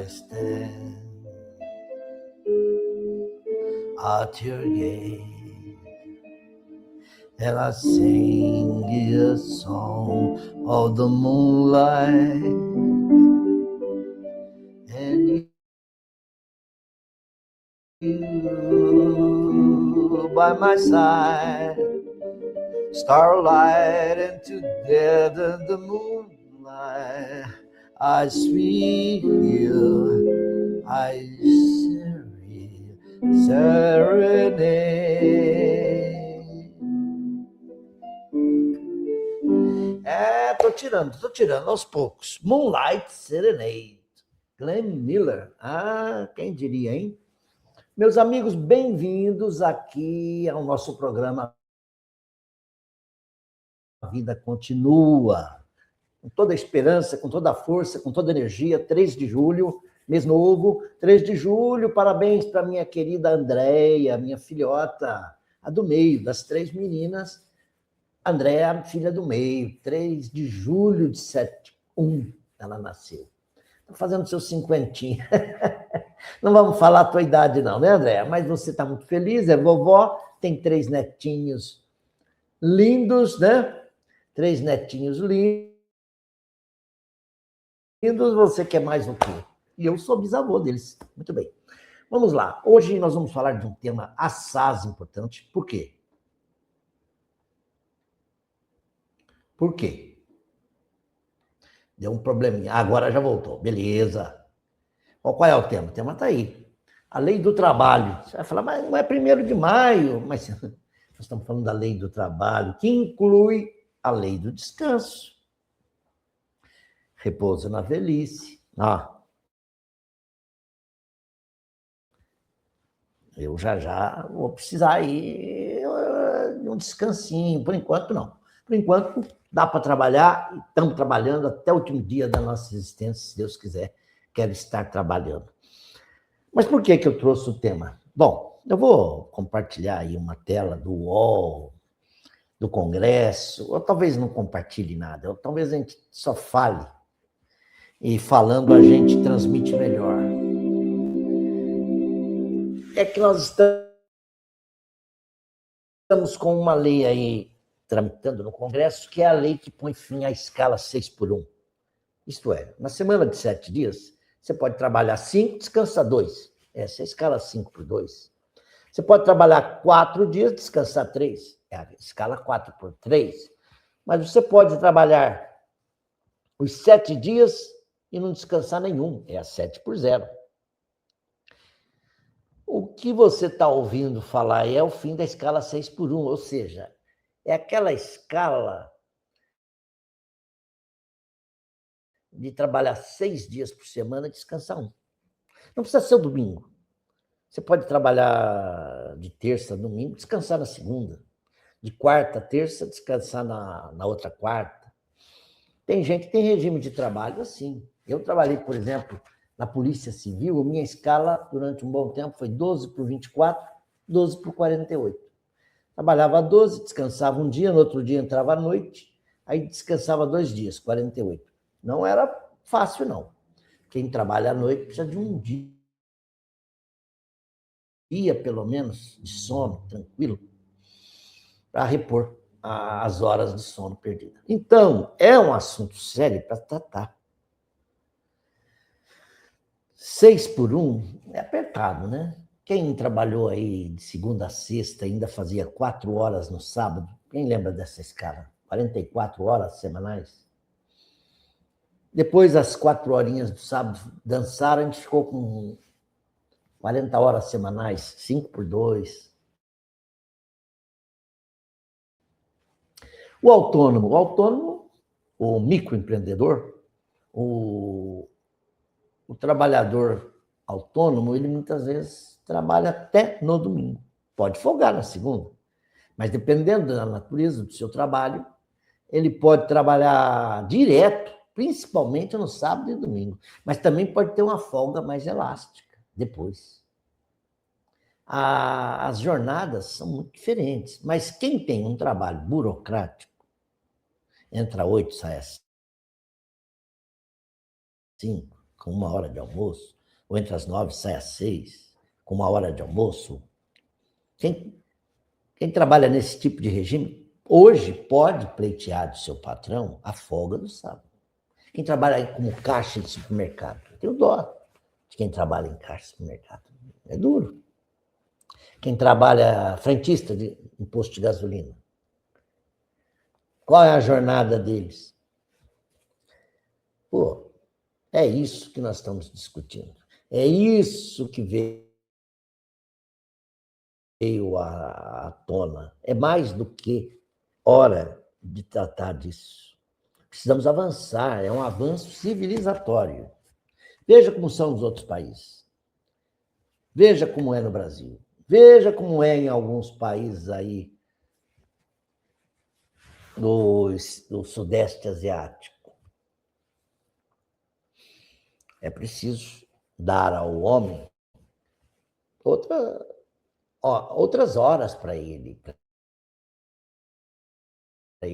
I stand at your gate, and I sing you a song of the moonlight, and you by my side, starlight and together the moonlight, I sweet you, I serenade. Tô tirando aos poucos. Moonlight Serenade, Glenn Miller. Quem diria, hein? Meus amigos, bem-vindos aqui ao nosso programa A Vida Continua. Com toda a esperança, com toda a força, com toda a energia, 3 de julho, mês novo, 3 de julho, parabéns para minha querida Andréia, minha filhota, a do meio, das 3 meninas. Andréia, filha do meio, 3 de julho de 71, ela nasceu. Está fazendo seus 50. Não vamos falar a tua idade não, né, Andréia? Mas você está muito feliz, é vovó, tem 3 netinhos lindos, né? 3 netinhos lindos. Você quer mais o quê? E eu sou bisavô deles. Muito bem. Vamos lá. Hoje nós vamos falar de um tema assaz importante. Por quê? Por quê? Deu um probleminha. Agora já voltou. Beleza. Qual é o tema? O tema está aí. A lei do trabalho. Você vai falar, mas não é 1º de maio. Mas nós estamos falando da lei do trabalho, que inclui a lei do descanso. Repouso na velhice. Eu já vou precisar aí de um descansinho. Por enquanto, não. Por enquanto, dá para trabalhar. Estamos trabalhando até o último dia da nossa existência, se Deus quiser. Quero estar trabalhando. Mas por que eu trouxe o tema? Bom, eu vou compartilhar aí uma tela do UOL, do Congresso, ou talvez não compartilhe nada, ou talvez a gente só fale, e falando a gente transmite melhor. É que nós estamos com uma lei aí tramitando no Congresso, que é a lei que põe fim à escala 6x1. Isto é, na semana de 7 dias, você pode trabalhar 5, descansar 2. Essa é a escala 5x2. Você pode trabalhar 4 dias, descansar 3. É a escala 4x3. Mas você pode trabalhar os 7 dias e não descansar nenhum. É a 7x0. O que você está ouvindo falar é o fim da escala 6x1, ou seja, é aquela escala de trabalhar 6 dias por semana e descansar 1. Não precisa ser o domingo. Você pode trabalhar de terça a domingo, descansar na segunda. De quarta a terça, descansar na outra quarta. Tem gente que tem regime de trabalho assim. Eu trabalhei, por exemplo, na Polícia Civil, a minha escala, durante um bom tempo, foi 12x24, 12x48. Trabalhava 12, descansava um dia, no outro dia entrava à noite, aí descansava 2 dias, 48. Não era fácil, não. Quem trabalha à noite precisa de um dia, pelo menos, de sono, tranquilo, para repor as horas de sono perdidas. Então, é um assunto sério para tratar. 6x1 é apertado, né? Quem trabalhou aí de segunda a sexta ainda fazia 4 horas no sábado, quem lembra dessa escala? 44 horas semanais? Depois, as 4 horinhas do sábado dançaram, a gente ficou com 40 horas semanais, 5x2. O autônomo, o microempreendedor, o trabalhador autônomo, ele muitas vezes trabalha até no domingo. Pode folgar na segunda, mas dependendo da natureza do seu trabalho, ele pode trabalhar direto, principalmente no sábado e domingo, mas também pode ter uma folga mais elástica depois. As jornadas são muito diferentes, mas quem tem um trabalho burocrático, entra 8, sai às 5, com 1 hora de almoço, ou entre as 9 sai às 6, com 1 hora de almoço. Quem trabalha nesse tipo de regime, hoje pode pleitear do seu patrão a folga do sábado. Quem trabalha aí como caixa de supermercado, eu tenho dó de quem trabalha em caixa de supermercado. É duro. Quem trabalha frentista de imposto de gasolina. Qual é a jornada deles? Pô, é isso que nós estamos discutindo. É isso que veio à tona. É mais do que hora de tratar disso. Precisamos avançar, é um avanço civilizatório. Veja como são os outros países. Veja como é no Brasil. Veja como é em alguns países aí do Sudeste Asiático. É preciso dar ao homem outras horas para ele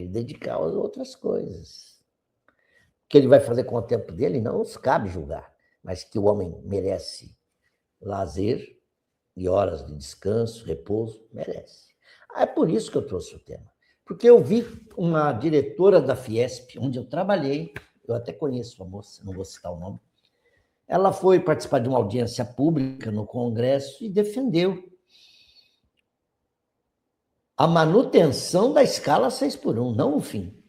dedicar a outras coisas. O que ele vai fazer com o tempo dele não nos cabe julgar, mas que o homem merece lazer e horas de descanso, repouso, merece. É por isso que eu trouxe o tema. Porque eu vi uma diretora da Fiesp, onde eu trabalhei, eu até conheço a moça, não vou citar o nome, ela foi participar de uma audiência pública no Congresso e defendeu a manutenção da escala 6x1, não o fim.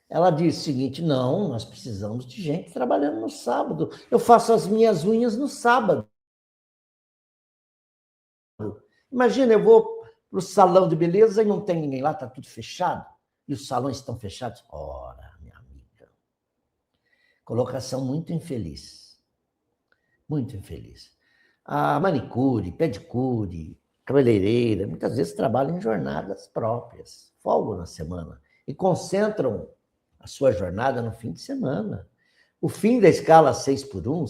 Ela disse o seguinte, não, nós precisamos de gente trabalhando no sábado. Eu faço as minhas unhas no sábado. Imagina, eu vou para o salão de beleza e não tem ninguém lá, está tudo fechado. E os salões estão fechados. Ora, minha amiga. Colocação muito infeliz. Muito infeliz. A manicure, pedicure, cabeleireira, muitas vezes trabalham em jornadas próprias, folgam na semana e concentram a sua jornada no fim de semana. O fim da escala 6x1,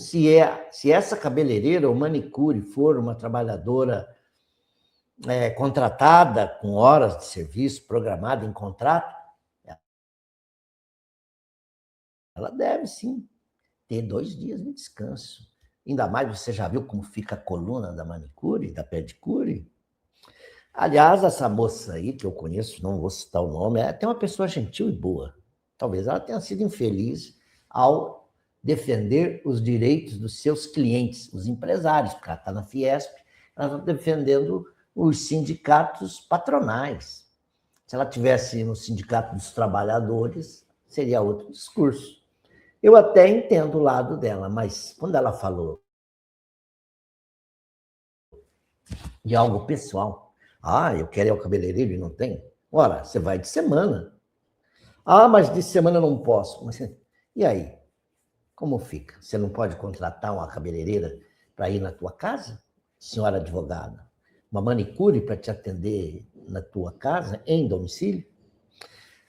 se essa cabeleireira ou manicure for uma trabalhadora contratada com horas de serviço, programada em contrato, ela deve sim ter 2 dias de descanso. Ainda mais, você já viu como fica a coluna da manicure, da pedicure? Aliás, essa moça aí, que eu conheço, não vou citar o nome, é até uma pessoa gentil e boa. Talvez ela tenha sido infeliz ao defender os direitos dos seus clientes, os empresários, porque ela está na Fiesp, ela está defendendo os sindicatos patronais. Se ela tivesse no sindicato dos trabalhadores, seria outro discurso. Eu até entendo o lado dela, mas quando ela falou de algo pessoal, eu quero ir ao cabeleireiro e não tem? Ora, você vai de semana. Mas de semana eu não posso. E aí? Como fica? Você não pode contratar uma cabeleireira para ir na tua casa, senhora advogada? Uma manicure para te atender na tua casa, em domicílio?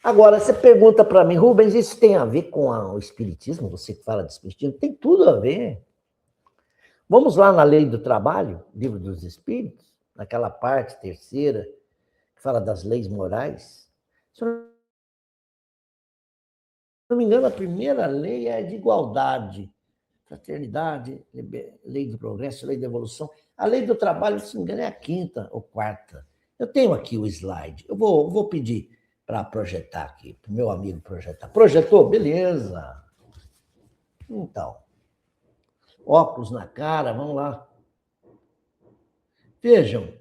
Agora, você pergunta para mim, Rubens, isso tem a ver com o espiritismo? Você que fala de espiritismo? Tem tudo a ver. Vamos lá na Lei do Trabalho, Livro dos Espíritos, naquela parte terceira, que fala das leis morais. Se eu não me engano, a primeira lei é de igualdade, fraternidade, lei do progresso, lei da evolução. A lei do trabalho, se não me engano, é a 5ª ou 4ª. Eu tenho aqui o slide. Eu vou pedir para projetar aqui, para o meu amigo projetar. Projetou? Beleza. Então, óculos na cara, vamos lá. Vejam,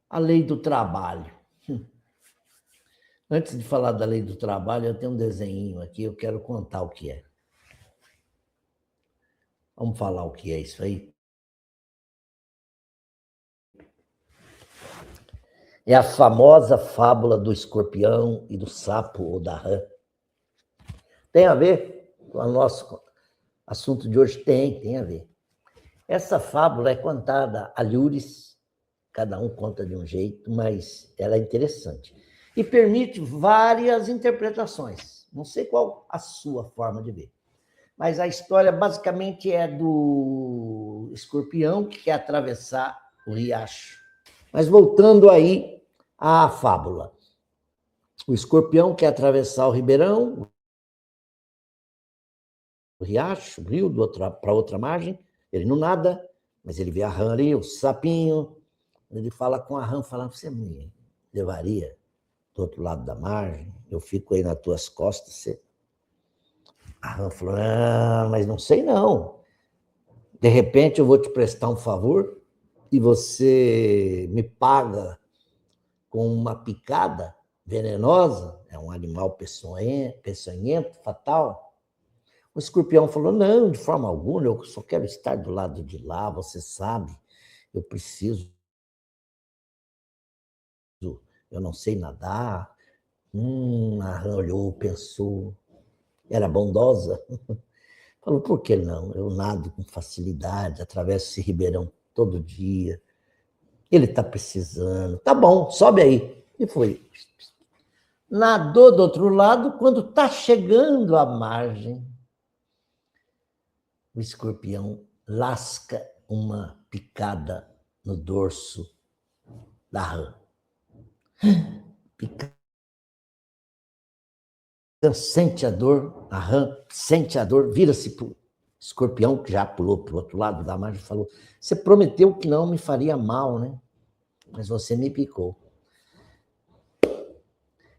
a lei do trabalho. Antes de falar da lei do trabalho, eu tenho um desenho aqui, eu quero contar o que é. Vamos falar o que é isso aí? É a famosa fábula do escorpião e do sapo ou da rã. Tem a ver com o nosso assunto de hoje? Tem a ver. Essa fábula é contada a lures, cada um conta de um jeito, mas ela é interessante. E permite várias interpretações. Não sei qual a sua forma de ver. Mas a história basicamente é do escorpião que quer atravessar o riacho. Mas voltando aí à fábula. O escorpião quer atravessar o ribeirão, riacho, rio, para outra margem, ele não nada, mas ele vê a rã ali, o sapinho, ele fala com a rã, fala, você me levaria do outro lado da margem? Eu fico aí nas tuas costas, você... A rã falou, mas não sei não. De repente eu vou te prestar um favor e você me paga com uma picada venenosa, é um animal peçonhento, fatal. O escorpião falou, não, de forma alguma, eu só quero estar do lado de lá, você sabe, eu preciso, eu não sei nadar. A rã olhou, pensou, era bondosa. Falou, por que não? Eu nado com facilidade, atravesso esse ribeirão todo dia. Ele está precisando. Tá bom, sobe aí. E foi. Nadou do outro lado, quando está chegando à margem, o escorpião lasca uma picada no dorso da rã. Picada. Sente a dor, a rã sente a dor, vira-se para o escorpião, que já pulou para o outro lado da margem, e falou, você prometeu que não me faria mal, né? Mas você me picou.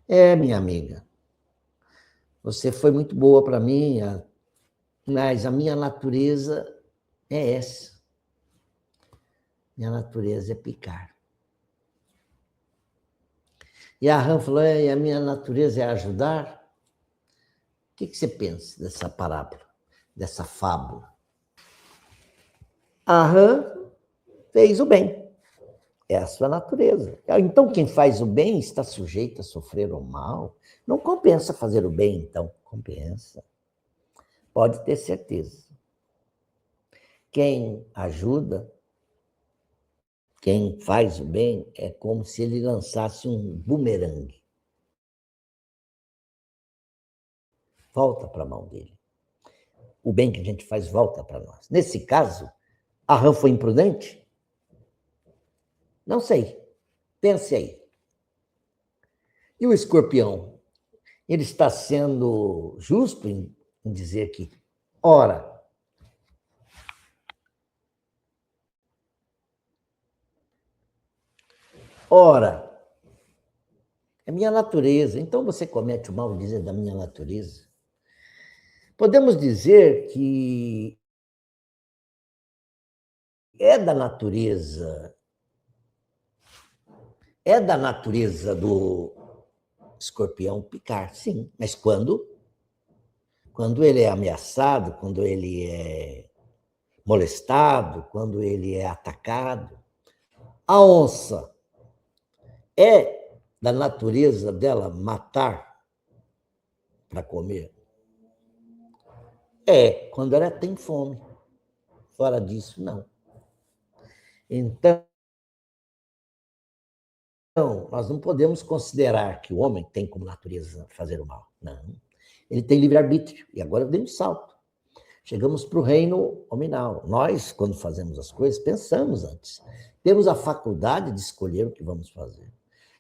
Minha amiga, você foi muito boa para mim, mas a minha natureza é essa. Minha natureza é picar. E a rã falou, e a minha natureza é ajudar? O que você pensa dessa parábola, dessa fábula? A rã fez o bem. É a sua natureza. Então, quem faz o bem está sujeito a sofrer o mal. Não compensa fazer o bem, então. Compensa. Pode ter certeza. Quem ajuda, quem faz o bem, é como se ele lançasse um bumerangue. Volta para a mão dele. O bem que a gente faz volta para nós. Nesse caso, a rã foi imprudente? Não sei. Pense aí. E o escorpião? Ele está sendo justo em dizer que, ora, é minha natureza. Então você comete o mal dizer da minha natureza. Podemos dizer que é da natureza do escorpião picar, sim. Mas quando? Quando ele é ameaçado, quando ele é molestado, quando ele é atacado. A onça é da natureza dela matar para comer? É, quando ela tem fome. Fora disso, não. Então, nós não podemos considerar que o homem tem como natureza fazer o mal. Não. Ele tem livre-arbítrio. E agora eu dei um salto. Chegamos para o reino hominal. Nós, quando fazemos as coisas, pensamos antes. Temos a faculdade de escolher o que vamos fazer.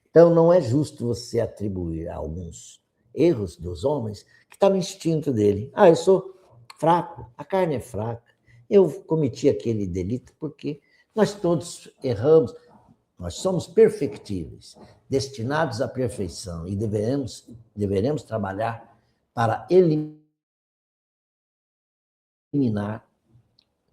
Então, não é justo você atribuir a alguns erros dos homens que está no instinto dele. Eu sou fraco, a carne é fraca. Eu cometi aquele delito porque nós todos erramos. Nós somos perfectíveis, destinados à perfeição e deveremos trabalhar para eliminar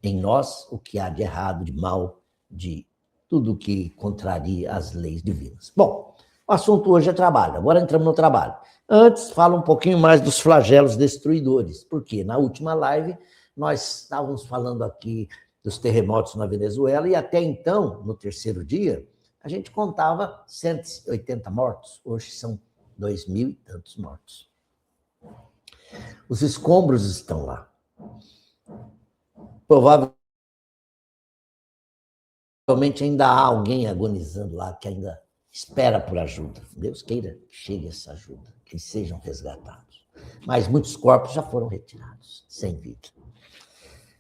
em nós o que há de errado, de mal, de tudo que contraria as leis divinas. Bom, o assunto hoje é trabalho. Agora entramos no trabalho. Antes, fala um pouquinho mais dos flagelos destruidores, porque na última live nós estávamos falando aqui dos terremotos na Venezuela e até então, no terceiro dia, a gente contava 180 mortos. Hoje são 2.000 e tantos mortos. Os escombros estão lá. Provavelmente ainda há alguém agonizando lá que ainda espera por ajuda. Deus queira que chegue essa ajuda, que eles sejam resgatados. Mas muitos corpos já foram retirados, sem vida.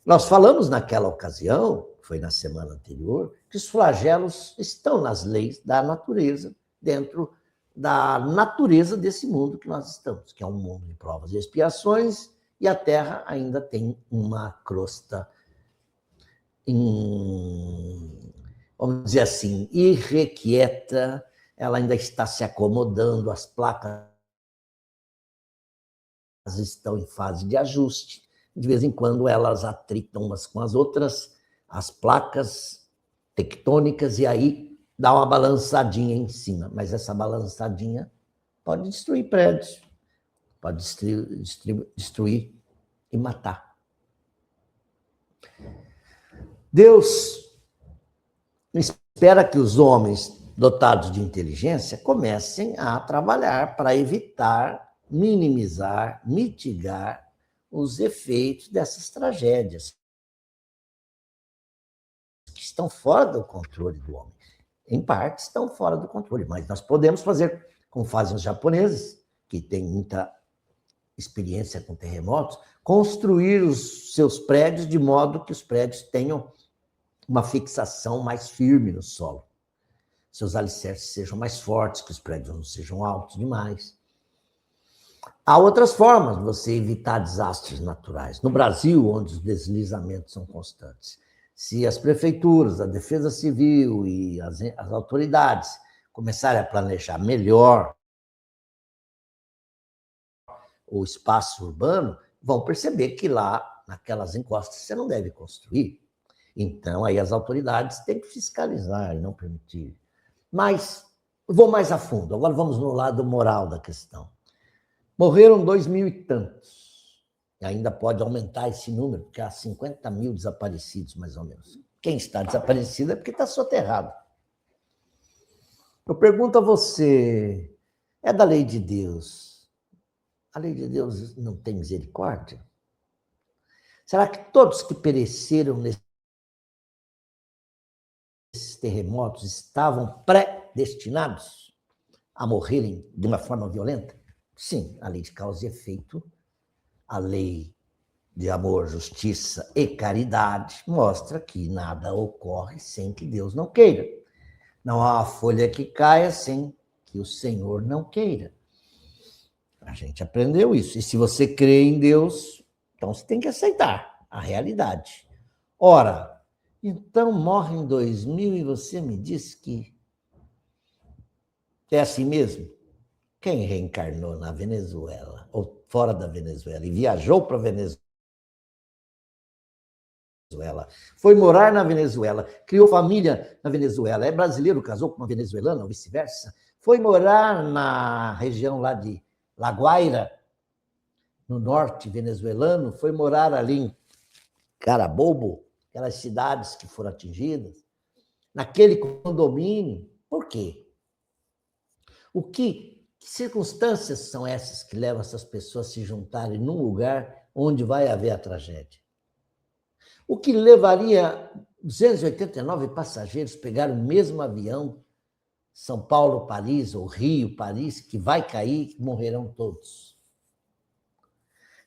Nós falamos naquela ocasião, foi na semana anterior, que os flagelos estão nas leis da natureza, dentro da natureza desse mundo que nós estamos, que é um mundo de provas e expiações e a Terra ainda tem uma crosta, vamos dizer assim, irrequieta, ela ainda está se acomodando, as placas estão em fase de ajuste, de vez em quando elas atritam umas com as outras, as placas tectônicas, e aí dá uma balançadinha em cima, mas essa balançadinha pode destruir prédios, pode destruir e matar. Deus espera que os homens dotados de inteligência comecem a trabalhar para evitar, minimizar, mitigar os efeitos dessas tragédias que estão fora do controle do homem. Em parte estão fora do controle, mas nós podemos fazer como fazem os japoneses, que têm muita experiência com terremotos, construir os seus prédios de modo que os prédios tenham uma fixação mais firme no solo. Seus alicerces sejam mais fortes, que os prédios não sejam altos demais. Há outras formas de você evitar desastres naturais. No Brasil, onde os deslizamentos são constantes, se as prefeituras, a Defesa Civil e as autoridades começarem a planejar melhor o espaço urbano, vão perceber que lá, naquelas encostas, você não deve construir. Então, aí as autoridades têm que fiscalizar e não permitir. Mas vou mais a fundo. Agora vamos no lado moral da questão. Morreram 2.000 e tantos. Ainda pode aumentar esse número, porque há 50 mil desaparecidos, mais ou menos. Quem está desaparecido é porque está soterrado. Eu pergunto a você, é da lei de Deus? A lei de Deus não tem misericórdia? Será que todos que pereceram nesses terremotos estavam predestinados a morrerem de uma forma violenta? Sim, a lei de causa e efeito, a lei de amor, justiça e caridade mostra que nada ocorre sem que Deus não queira. Não há uma folha que caia sem que o Senhor não queira. A gente aprendeu isso. E se você crê em Deus, então você tem que aceitar a realidade. Ora, então morre em 2000 e você me diz que é assim mesmo? Quem reencarnou na Venezuela, ou fora da Venezuela, e viajou para a Venezuela, foi morar na Venezuela, criou família na Venezuela, é brasileiro, casou com uma venezuelana, ou vice-versa, foi morar na região lá de La Guaira, no norte venezuelano, foi morar ali em Carabobo, aquelas cidades que foram atingidas, naquele condomínio. Por quê? Que circunstâncias são essas que levam essas pessoas a se juntarem num lugar onde vai haver a tragédia? O que levaria 289 passageiros pegar o mesmo avião, São Paulo, Paris, ou Rio, Paris, que vai cair, morrerão todos?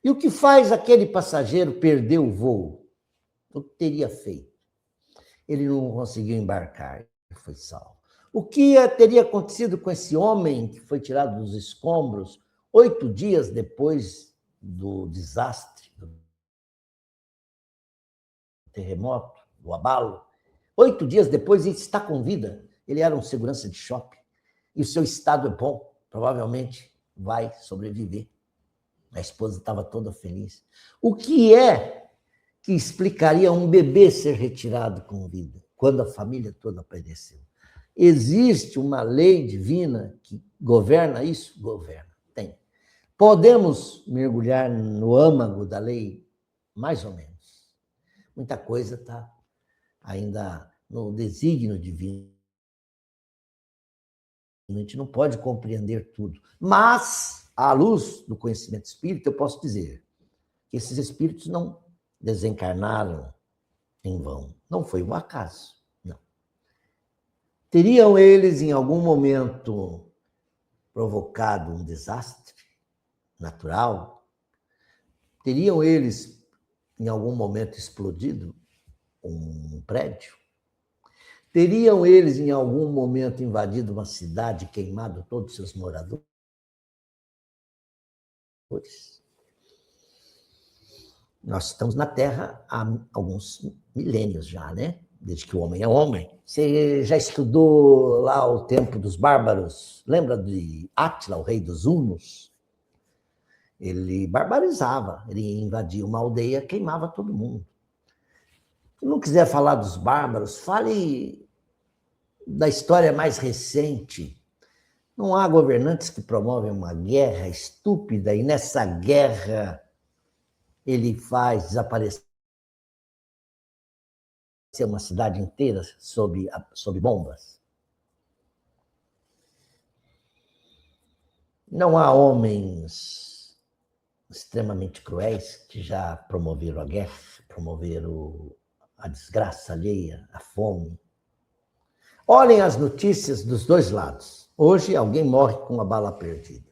E o que faz aquele passageiro perder o voo? O que teria feito? Ele não conseguiu embarcar, foi salvo. O que teria acontecido com esse homem que foi tirado dos escombros 8 dias depois do desastre, do terremoto, do abalo? 8 dias depois ele está com vida. Ele era um segurança de shopping. E o seu estado é bom, provavelmente vai sobreviver. A esposa estava toda feliz. O que é que explicaria um bebê ser retirado com vida, quando a família toda pereceu? Existe uma lei divina que governa isso? Governa, tem. Podemos mergulhar no âmago da lei? Mais ou menos. Muita coisa está ainda no desígnio divino. A gente não pode compreender tudo. Mas, à luz do conhecimento espírita, eu posso dizer que esses espíritos não desencarnaram em vão. Não foi um acaso, não. Teriam eles, em algum momento, provocado um desastre natural? Teriam eles, em algum momento, explodido um prédio? Teriam eles, em algum momento, invadido uma cidade, queimado todos os seus moradores? Nós estamos na Terra há alguns milênios já, né? Desde que o homem é homem. Você já estudou lá o tempo dos bárbaros? Lembra de Átila, o rei dos Hunos? Ele barbarizava, ele invadia uma aldeia, queimava todo mundo. Se não quiser falar dos bárbaros, fale da história mais recente. Não há governantes que promovem uma guerra estúpida e nessa guerra ele faz desaparecer uma cidade inteira sob bombas. Não há homens extremamente cruéis que já promoveram a guerra, promoveram a desgraça alheia, a fome. Olhem as notícias dos dois lados. Hoje alguém morre com uma bala perdida.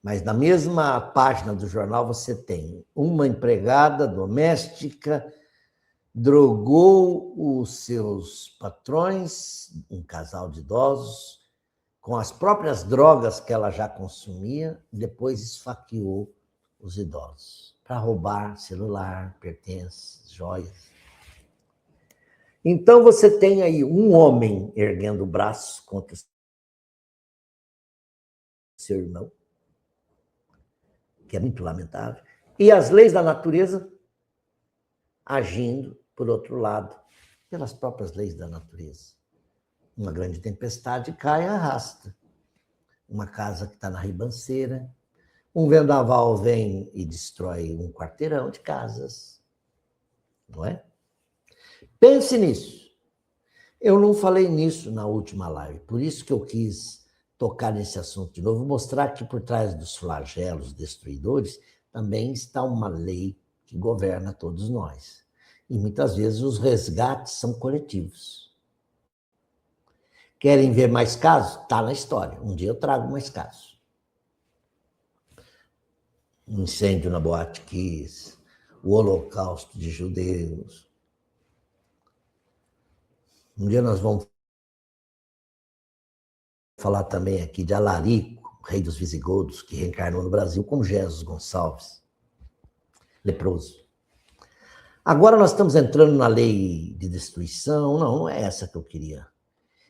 Mas na mesma página do jornal você tem uma empregada doméstica drogou os seus patrões, um casal de idosos, com as próprias drogas que ela já consumia, depois esfaqueou os idosos para roubar celular, pertences, joias. Então você tem aí um homem erguendo o braço contra seu irmão, que é muito lamentável, e as leis da natureza agindo, por outro lado, pelas próprias leis da natureza. Uma grande tempestade cai e arrasta. Uma casa que está na ribanceira, um vendaval vem e destrói um quarteirão de casas. Não é? Pense nisso. Eu não falei nisso na última live, por isso que eu quis tocar nesse assunto de novo, mostrar que por trás dos flagelos destruidores também está uma lei que governa todos nós. E muitas vezes os resgates são coletivos. Querem ver mais casos? Está na história. Um dia eu trago mais casos. Um incêndio na Boate Kiss, o Holocausto de judeus. Um dia nós vamos falar também aqui de Alarico, rei dos visigodos, que reencarnou no Brasil como Jesus Gonçalves, leproso. Agora nós estamos entrando na lei de destruição. Não é essa que eu queria.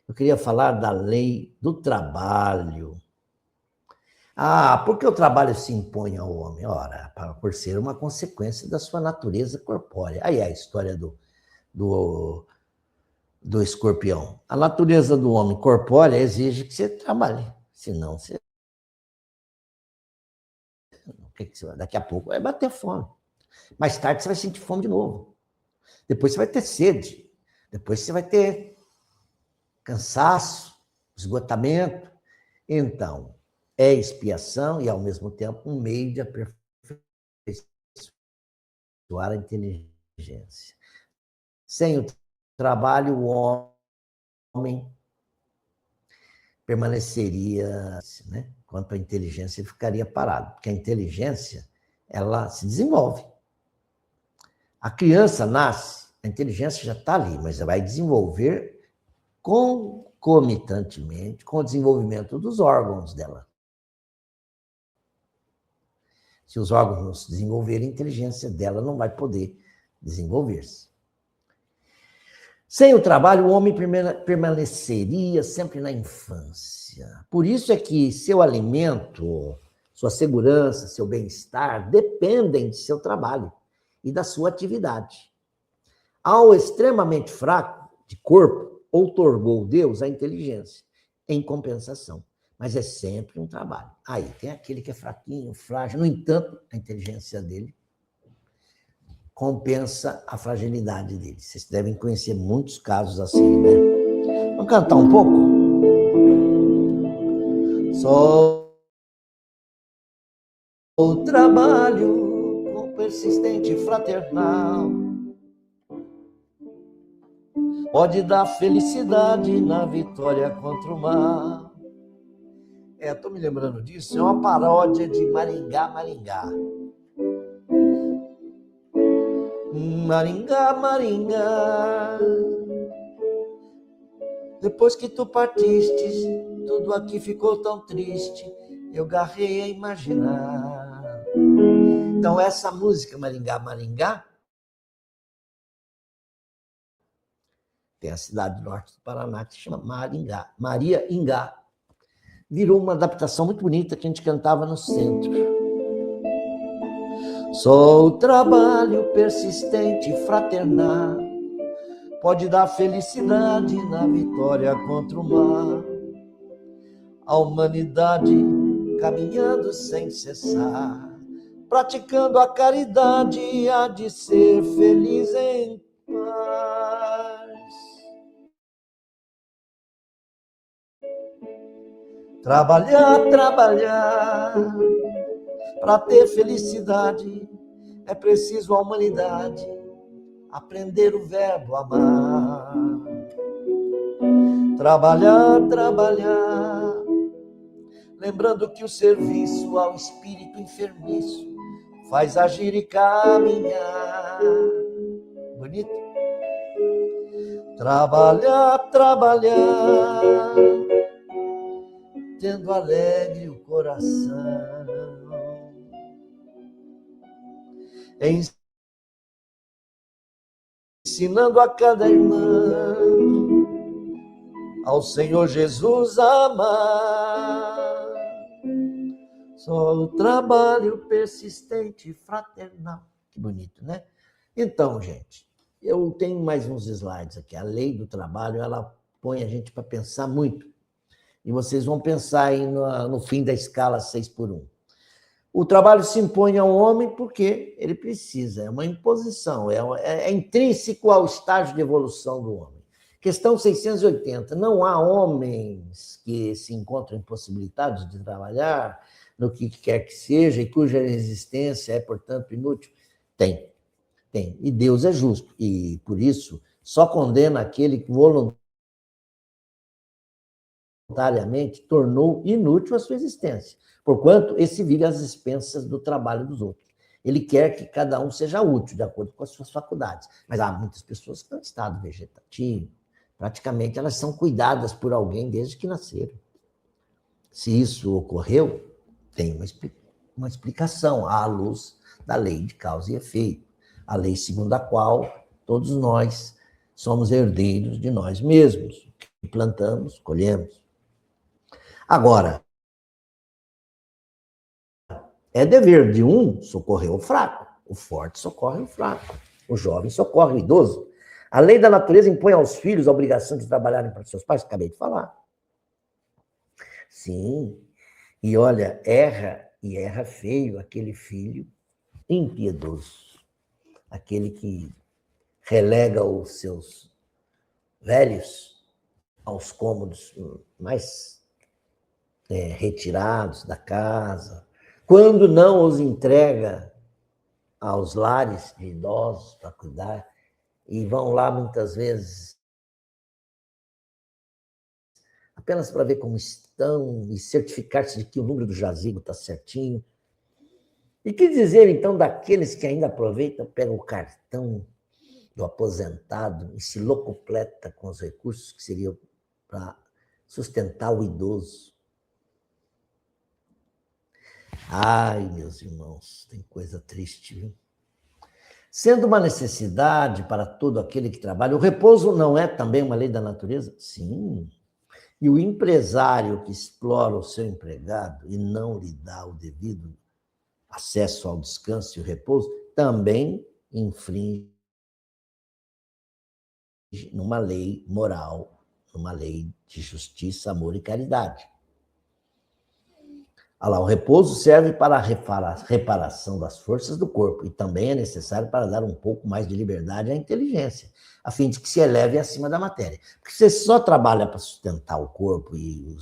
Eu queria falar da lei do trabalho. Por que o trabalho se impõe ao homem? Ora, por ser uma consequência da sua natureza corpórea. Aí é a história do escorpião. A natureza do homem corpórea exige que você trabalhe, senão você... Daqui a pouco vai bater fome. Mais tarde você vai sentir fome de novo. Depois você vai ter sede. Depois você vai ter cansaço, esgotamento. Então, é expiação e, ao mesmo tempo, um meio de aperfeiçoar a inteligência. Sem o trabalho, o homem permaneceria, né? Quanto à inteligência, ele ficaria parado, porque a inteligência, ela se desenvolve. A criança nasce, a inteligência já está ali, mas ela vai desenvolver concomitantemente com o desenvolvimento dos órgãos dela. Se os órgãos não se desenvolverem, a inteligência dela não vai poder desenvolver-se. Sem o trabalho, o homem permaneceria sempre na infância. Por isso é que seu alimento, sua segurança, seu bem-estar dependem de seu trabalho e da sua atividade. Ao extremamente fraco de corpo, outorgou Deus a inteligência, em compensação. Mas é sempre um trabalho. Aí tem aquele que é fraquinho, frágil. No entanto, a inteligência dele compensa a fragilidade dele. Vocês devem conhecer muitos casos assim, né? Vamos cantar um pouco? Só o trabalho com persistente e fraternal pode dar felicidade na vitória contra o mal. Estou me lembrando disso, é uma paródia de Maringá, Maringá. Maringá, Maringá, depois que tu partiste, tudo aqui ficou tão triste, eu garrei a imaginar Então, essa música, Maringá, Maringá, tem a cidade do norte do Paraná que se chama Maringá, Maria Ingá. Virou uma adaptação muito bonita que a gente cantava no centro. Só o trabalho persistente e fraternal pode dar felicidade na vitória contra o mal. A humanidade caminhando sem cessar, praticando a caridade, há de ser feliz em paz. Trabalhar, trabalhar, para ter felicidade, é preciso a humanidade aprender o verbo amar. Trabalhar, trabalhar, lembrando que o serviço ao espírito enfermiço faz agir e caminhar. Bonito? Trabalhar, trabalhar, tendo alegre o coração, ensinando a cada irmão ao Senhor Jesus amar. Só o trabalho persistente e fraternal. Que bonito, né? Então, gente, eu tenho mais uns slides aqui. A lei do trabalho, ela põe a gente para pensar muito. E vocês vão pensar aí no fim da escala 6x1. O trabalho se impõe ao homem porque ele precisa, é uma imposição, é intrínseco ao estágio de evolução do homem. Questão 680. Não há homens que se encontram impossibilitados de trabalhar no que quer que seja e cuja existência é, portanto, inútil? Tem. E Deus é justo. E, por isso, só condena aquele que voluntariamente tornou inútil a sua existência, porquanto esse vive às expensas do trabalho dos outros. Ele quer que cada um seja útil, de acordo com as suas faculdades. Mas há muitas pessoas que estão em estado vegetativo, praticamente elas são cuidadas por alguém desde que nasceram. Se isso ocorreu, tem uma explicação à luz da lei de causa e efeito, a lei segundo a qual todos nós somos herdeiros de nós mesmos. O que plantamos, colhemos. Agora, é dever de um socorrer o fraco, o forte socorre o fraco, o jovem socorre o idoso. A lei da natureza impõe aos filhos a obrigação de trabalharem para seus pais, acabei de falar. Sim, e olha, erra feio aquele filho impiedoso, aquele que relega os seus velhos aos cômodos mais retirados da casa, quando não os entrega aos lares de idosos para cuidar, e vão lá muitas vezes apenas para ver como estão e certificar-se de que o número do jazigo está certinho. E que dizer, então, daqueles que ainda aproveitam, pegam o cartão do aposentado e se locupleta com os recursos que seriam para sustentar o idoso. Ai, meus irmãos, tem coisa triste, viu? Sendo uma necessidade para todo aquele que trabalha, o repouso não é também uma lei da natureza? Sim. E o empresário que explora o seu empregado e não lhe dá o devido acesso ao descanso e o repouso, também infringe numa lei moral, numa lei de justiça, amor e caridade. Olha lá, o repouso serve para a reparação das forças do corpo e também é necessário para dar um pouco mais de liberdade à inteligência, a fim de que se eleve acima da matéria. Porque você só trabalha para sustentar o corpo e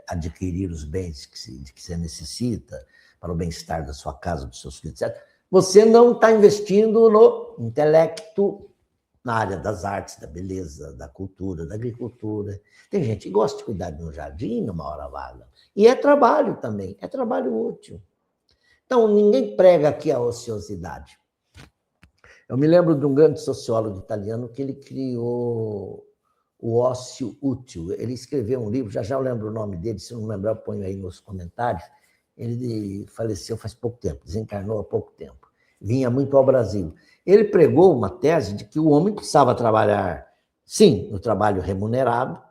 adquirir os bens de que você necessita para o bem-estar da sua casa, dos seus filhos, etc. Você não está investindo no intelecto, na área das artes, da beleza, da cultura, da agricultura. Tem gente que gosta de cuidar de um jardim numa hora vaga. E é trabalho também, é trabalho útil. Então, ninguém prega aqui a ociosidade. Eu me lembro de um grande sociólogo italiano que ele criou o ócio útil. Ele escreveu um livro, já eu lembro o nome dele, se eu não lembrar, eu ponho aí nos comentários. Ele faleceu faz pouco tempo, desencarnou há pouco tempo. vinha muito ao Brasil. Ele pregou uma tese de que o homem precisava trabalhar, sim, no trabalho remunerado,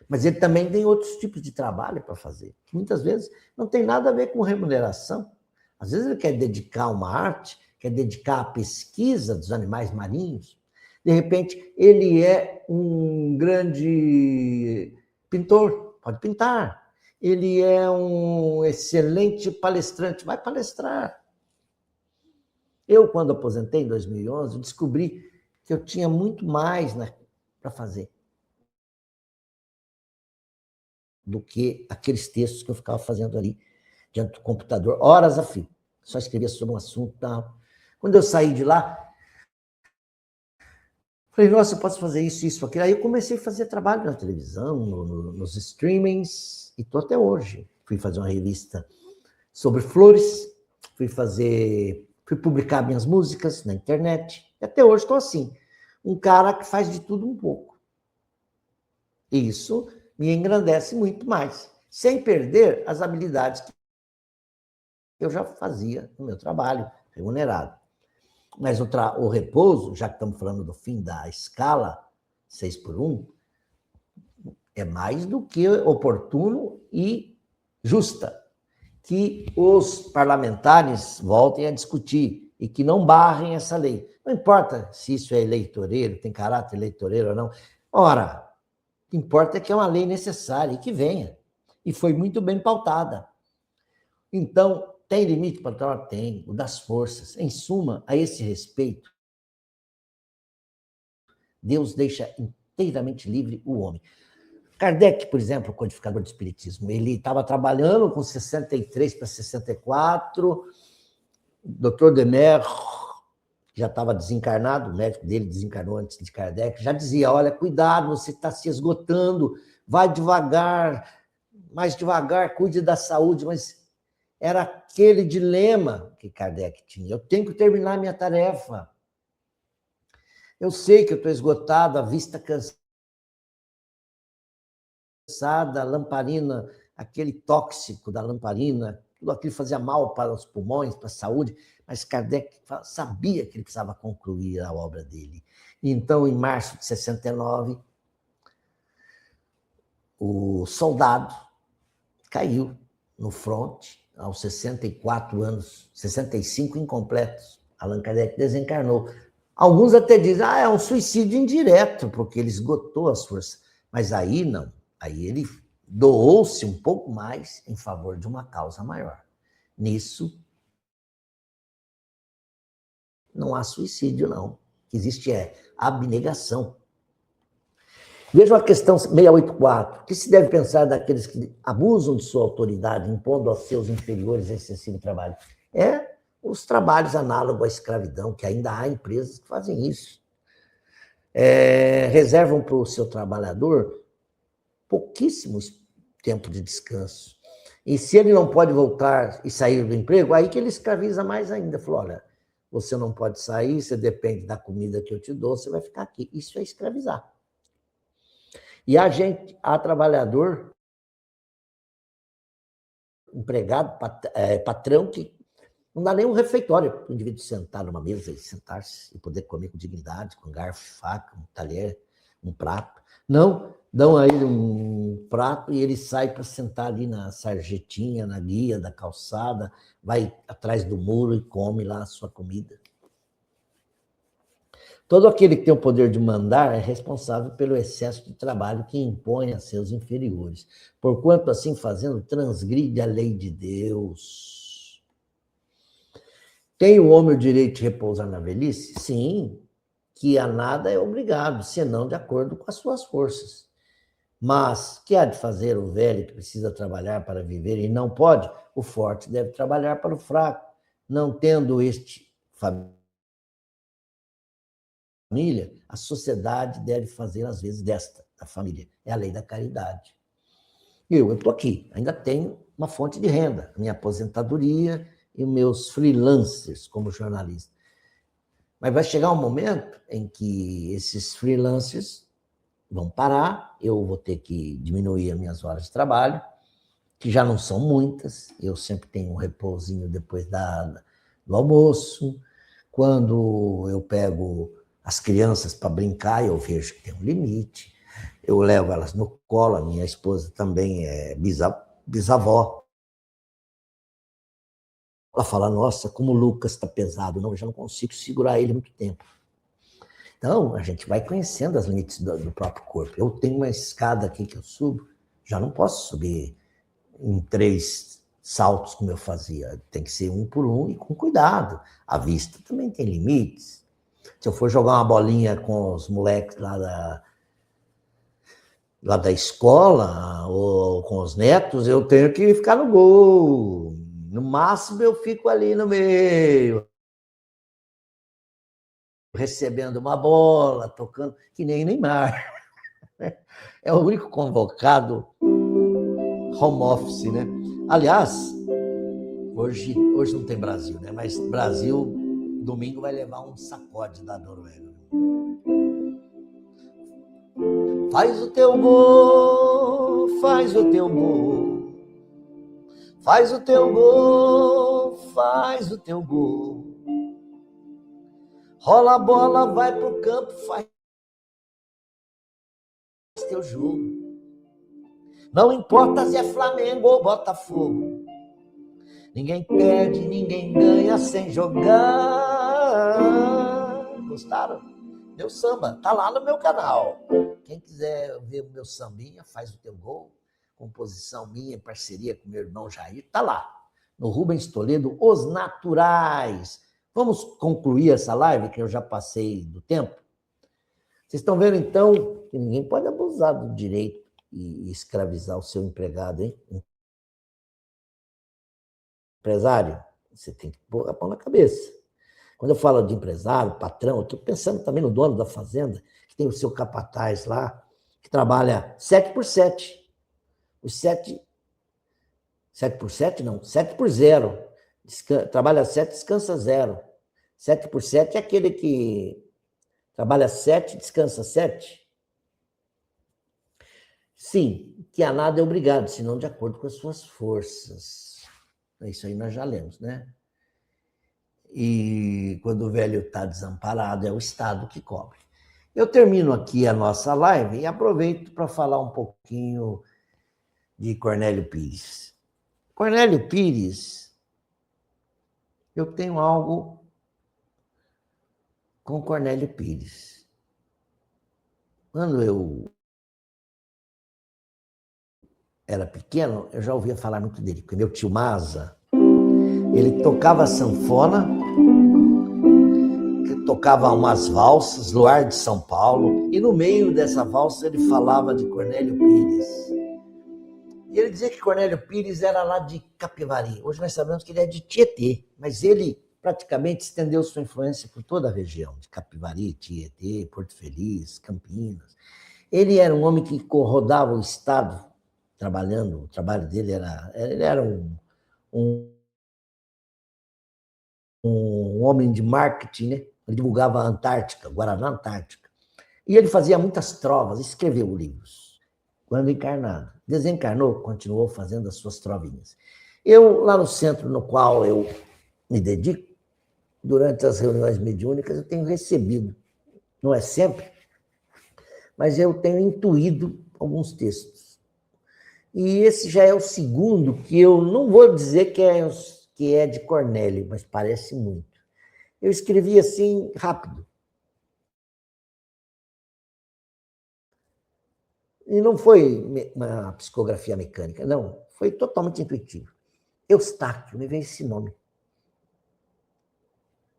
mas ele também tem outros tipos de trabalho para fazer, que muitas vezes não tem nada a ver com remuneração. Às vezes ele quer dedicar uma arte, quer dedicar à pesquisa dos animais marinhos. De repente, ele é um grande pintor, pode pintar. Ele é um excelente palestrante, vai palestrar. Eu, quando aposentei em 2011, descobri que eu tinha muito mais para fazer do que aqueles textos que eu ficava fazendo ali diante do computador, horas a fio. Só escrevia sobre um assunto. Tal. Quando eu saí de lá, falei, nossa, eu posso fazer isso, aquilo. Aí eu comecei a fazer trabalho na televisão, nos streamings, e estou até hoje. Fui fazer uma revista sobre flores, fui publicar minhas músicas na internet, e até hoje estou assim. Um cara que faz de tudo um pouco. Isso me engrandece muito mais, sem perder as habilidades que eu já fazia no meu trabalho remunerado. Mas o repouso, já que estamos falando do fim da escala 6x1, é mais do que oportuno e justa que os parlamentares voltem a discutir e que não barrem essa lei. Não importa se isso é eleitoreiro, tem caráter eleitoreiro ou não. Ora, o que importa é que é uma lei necessária e que venha. E foi muito bem pautada. Então, tem limite para o trabalho? Tem. O das forças. Em suma, a esse respeito, Deus deixa inteiramente livre o homem. Kardec, por exemplo, o codificador do espiritismo, ele estava trabalhando com 63 para 64, Dr. Demer, já estava desencarnado, o médico dele desencarnou antes de Kardec, já dizia, olha, cuidado, você está se esgotando, vai devagar, mais devagar, cuide da saúde, mas era aquele dilema que Kardec tinha, eu tenho que terminar minha tarefa, eu sei que eu estou esgotado, a vista cansada, a lamparina, aquele tóxico da lamparina, tudo aquilo fazia mal para os pulmões, para a saúde, mas Kardec sabia que ele precisava concluir a obra dele. Então, em março de 69, o soldado caiu no fronte, aos 64 anos, 65 incompletos. Allan Kardec desencarnou. Alguns até dizem, é um suicídio indireto, porque ele esgotou as forças. Mas aí não. Aí ele doou-se um pouco mais em favor de uma causa maior. Nisso, não há suicídio, não. O que existe é abnegação. Veja a questão 684. O que se deve pensar daqueles que abusam de sua autoridade, impondo aos seus inferiores excessivo trabalho? É os trabalhos análogos à escravidão, que ainda há empresas que fazem isso. Reservam para o seu trabalhador pouquíssimo tempo de descanso. E se ele não pode voltar e sair do emprego, aí que ele escraviza mais ainda. Falou, olha, você não pode sair, você depende da comida que eu te dou, você vai ficar aqui. Isso é escravizar. E há trabalhador, empregado, patrão, que não dá nem um refeitório para o indivíduo sentar numa mesa e sentar-se e poder comer com dignidade, com garfo, faca, um talher, um prato. Não, dão a ele um prato e ele sai para sentar ali na sarjetinha, na guia da calçada, vai atrás do muro e come lá a sua comida. Todo aquele que tem o poder de mandar é responsável pelo excesso de trabalho que impõe a seus inferiores, porquanto, assim fazendo, transgride a lei de Deus. Tem o homem o direito de repousar na velhice? Sim, que a nada é obrigado, senão de acordo com as suas forças. Mas, que há de fazer o velho que precisa trabalhar para viver e não pode? O forte deve trabalhar para o fraco, não tendo este família, a sociedade deve fazer, às vezes, da família. É a lei da caridade. Eu estou aqui, ainda tenho uma fonte de renda, minha aposentadoria e meus freelancers como jornalista. Mas vai chegar um momento em que esses freelancers vão parar, eu vou ter que diminuir as minhas horas de trabalho, que já não são muitas, eu sempre tenho um repousinho depois do almoço, Quando eu pego as crianças para brincar, eu vejo que tem um limite. Eu levo elas no colo, a minha esposa também é bisavó. Ela fala, nossa, como o Lucas está pesado. Não, eu já não consigo segurar ele muito tempo. Então, a gente vai conhecendo as limites do próprio corpo. Eu tenho uma escada aqui que eu subo, já não posso subir em 3 saltos como eu fazia. Tem que ser 1 por 1 e com cuidado. A vista também tem limites. Se eu for jogar uma bolinha com os moleques lá da escola ou com os netos, eu tenho que ficar no gol. No máximo, eu fico ali no meio, recebendo uma bola, tocando, que nem Neymar. É o único convocado home office, né? Aliás, hoje não tem Brasil, né? Mas Brasil, domingo, vai levar um sacode da Noruega. Faz o teu gol, faz o teu gol. Faz o teu gol, faz o teu gol. Rola a bola, vai pro campo, faz teu jogo. Não importa se é Flamengo ou Botafogo. Ninguém perde, ninguém ganha sem jogar. Gostaram? Meu samba tá lá no meu canal. Quem quiser ver o meu sambinha, faz o teu gol. Composição minha em parceria com meu irmão Jair, tá lá. No Rubens Toledo, Os Naturais. Vamos concluir essa live, que eu já passei do tempo. Vocês estão vendo, então, que ninguém pode abusar do direito e escravizar o seu empregado, hein? Empresário, você tem que pôr a pão na cabeça. Quando eu falo de empresário, patrão, eu estou pensando também no dono da fazenda, que tem o seu capataz lá, que trabalha 7 por 7. Os 7 por 7 não, 7 por 0. Trabalha 7, descansa 0. 7 por 7 é aquele que trabalha 7, descansa 7. Sim, que a nada é obrigado, senão de acordo com as suas forças. Isso aí nós já lemos, né? E quando o velho está desamparado, é o Estado que cobre. Eu termino aqui a nossa live e aproveito para falar um pouquinho de Cornélio Pires. Cornélio Pires, eu tenho algo com Cornélio Pires. Quando eu era pequeno, eu já ouvia falar muito dele, porque meu tio Maza, ele tocava sanfona, tocava umas valsas, Luar de São Paulo, e no meio dessa valsa ele falava de Cornélio Pires. E ele dizia que Cornélio Pires era lá de Capivari. Hoje nós sabemos que ele é de Tietê, mas ele praticamente estendeu sua influência por toda a região, de Capivari, Tietê, Porto Feliz, Campinas. Ele era um homem que rodava o estado trabalhando, o trabalho dele ele era um homem de marketing, né? Ele divulgava a Antártica, Guaraná Antártica. E ele fazia muitas trovas, escreveu livros. Quando encarnado. Desencarnou, continuou fazendo as suas trovinhas. Eu, lá no centro no qual eu me dedico, durante as reuniões mediúnicas, eu tenho recebido, não é sempre, mas eu tenho intuído alguns textos. E esse já é o segundo, que eu não vou dizer que é de Cornélio, mas parece muito. Eu escrevi assim, rápido. E não foi uma psicografia mecânica, não. Foi totalmente intuitivo. Eustáquio, me veio esse nome.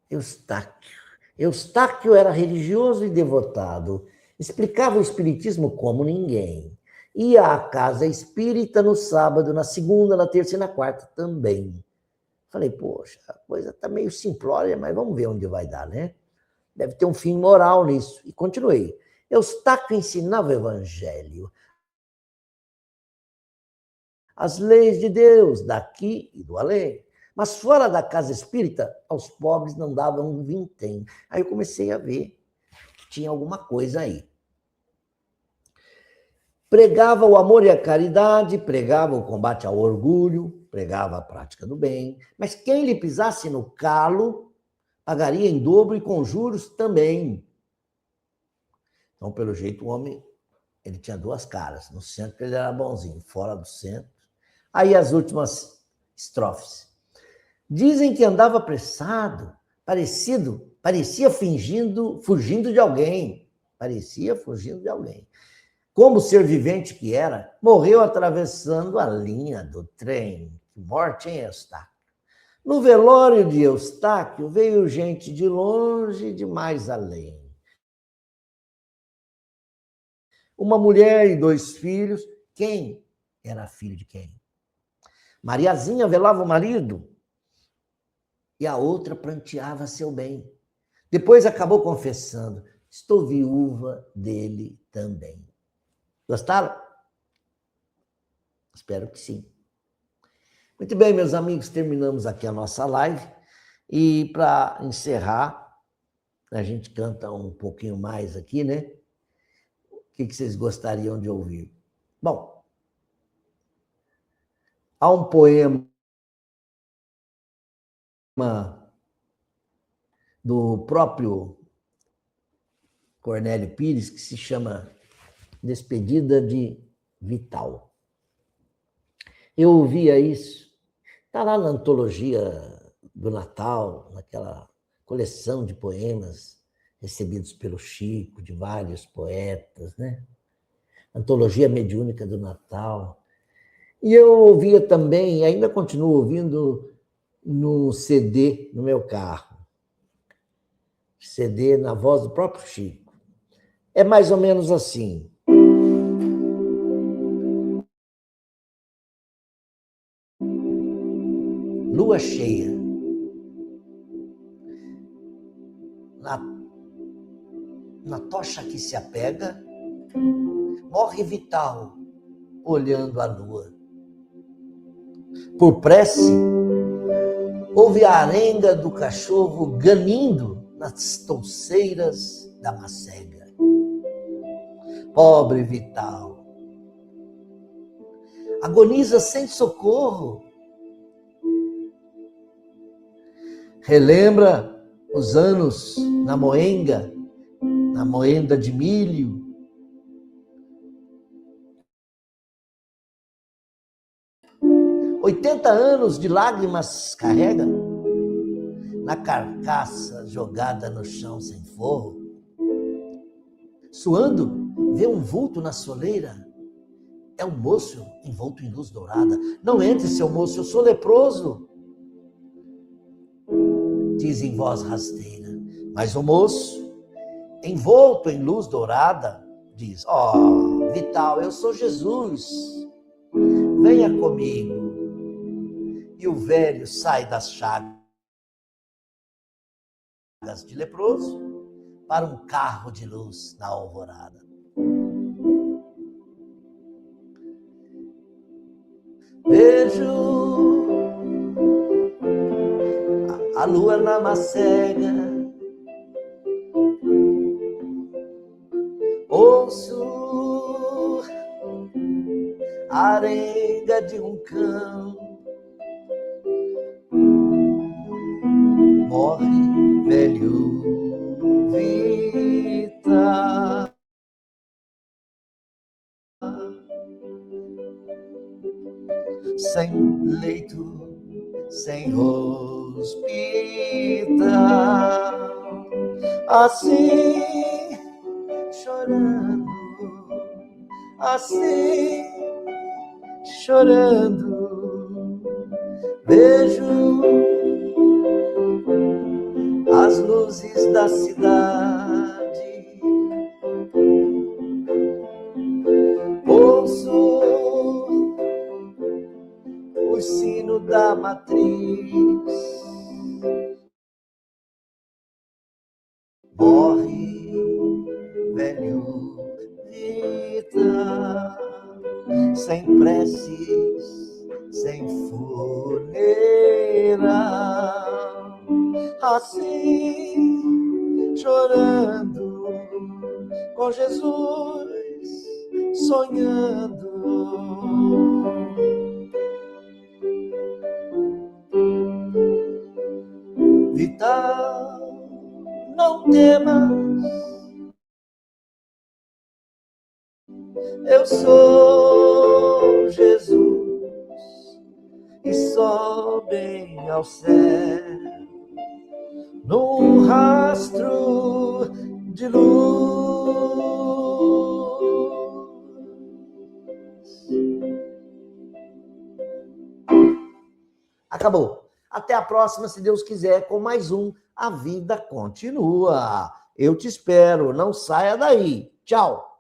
Eustáquio. Eustáquio era religioso e devotado. Explicava o espiritismo como ninguém. Ia à casa espírita no sábado, na segunda, na terça e na quarta também. Falei, poxa, a coisa está meio simplória, mas vamos ver onde vai dar, né? Deve ter um fim moral nisso. E continuei. Eustáquio ensinava o evangelho, as leis de Deus, daqui e do além. Mas fora da casa espírita, aos pobres não davam um vintém. Aí eu comecei a ver que tinha alguma coisa aí. Pregava o amor e a caridade, pregava o combate ao orgulho, pregava a prática do bem, mas quem lhe pisasse no calo pagaria em dobro e com juros também. Então, pelo jeito, o homem ele tinha duas caras. No centro ele era bonzinho, fora do centro. Aí as últimas estrofes. Dizem que andava apressado, parecia fugindo de alguém. Parecia fugindo de alguém. Como ser vivente que era, morreu atravessando a linha do trem. Morte em Eustáquio. No velório de Eustáquio veio gente de longe e de mais além. Uma mulher e 2 filhos. Quem era filho de quem? Mariazinha velava o marido e a outra pranteava seu bem. Depois acabou confessando, estou viúva dele também. Gostaram? Espero que sim. Muito bem, meus amigos, terminamos aqui a nossa live. E para encerrar, a gente canta um pouquinho mais aqui, né? O que vocês gostariam de ouvir? Bom, há um poema do próprio Cornélio Pires que se chama Despedida de Vital. Eu ouvia isso, está lá na antologia do Natal, naquela coleção de poemas recebidos pelo Chico, de vários poetas, né? Antologia Mediúnica do Natal. E eu ouvia também, e ainda continuo ouvindo no CD no meu carro. CD na voz do próprio Chico. É mais ou menos assim. Lua cheia. Na tocha que se apega, morre Vital, olhando a lua. Por prece, ouve a arenga do cachorro ganindo nas touceiras da macega. Pobre Vital, agoniza sem socorro. Relembra os anos na moenda de milho. Oitenta anos de lágrimas carrega na carcaça jogada no chão sem forro. Suando, vê um vulto na soleira. É um moço envolto em luz dourada. Não entre, seu moço, eu sou leproso, diz em voz rasteira. Mas o moço, envolto em luz dourada, diz: ó, Vital, eu sou Jesus, venha comigo. E o velho sai das chagas de leproso para um carro de luz na alvorada. Vejo a lua na macega, ouço a arenga de um cão. Morre velho Vital, sem leito, sem hospital, assim chorando, assim chorando, vejo as luzes da cidade, ouço o sino da matriz, morre velho Vital, sem preces, sem funeral, assim chorando, com Jesus sonhando. Vital, temas, eu sou Jesus e só bem ao céu, num rastro de luz. Acabou. Até a próxima, se Deus quiser, com mais um A Vida Continua. Eu te espero, não saia daí. Tchau.